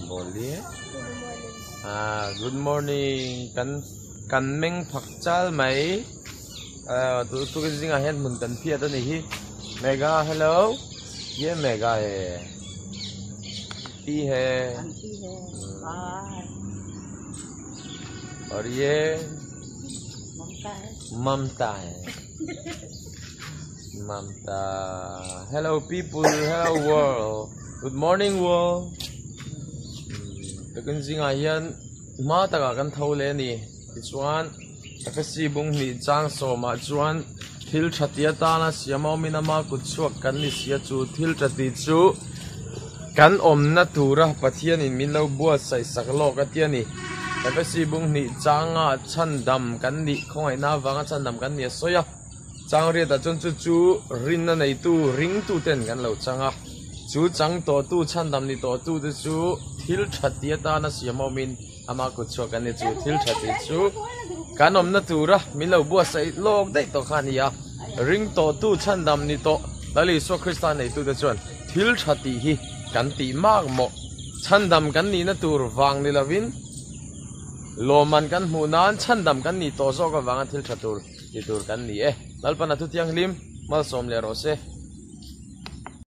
Boleh. Good morning. Kan meng phakchal mai. Tu cái gì ngay hen mun kan phia đó này. Mega hello. Ye mega है. टी है. और ये ममता है. Mamta. Hello people, hello world. Good morning world. Cái gì ngay hiện mà ta cả kan thâu lên nè. Chuan cái gì bung nị trang so mà chuan thil chatia ta na siamo minama kutsuak kan ni sia chu thil chati chu kan na tura pathian in min lo bua sai saklo ka tia ni. Cái gì bung nị trang a chan dam kan ni khoi na wanga chan dam kan ni soya. Chang ria da chon chu rin na nei tu ring tu ten kan lo changa chu chang to tu chan dam ni to tu de chu thil thatia ta na siamo min ama ko chu kan ni chu thil thati chu kanom na tu ra min lo bua sai lok dei to khani ya ring to tu chan dam ni to dali so kristan nei tu de chon thil thati hi kan ti mak mo chan dam kan ni na tur wang ni lawin loman kan mu nan chan dam kan ni to so ka wang thil thatur ti tur kan ni lalpana tu tiang lim mal som le ro se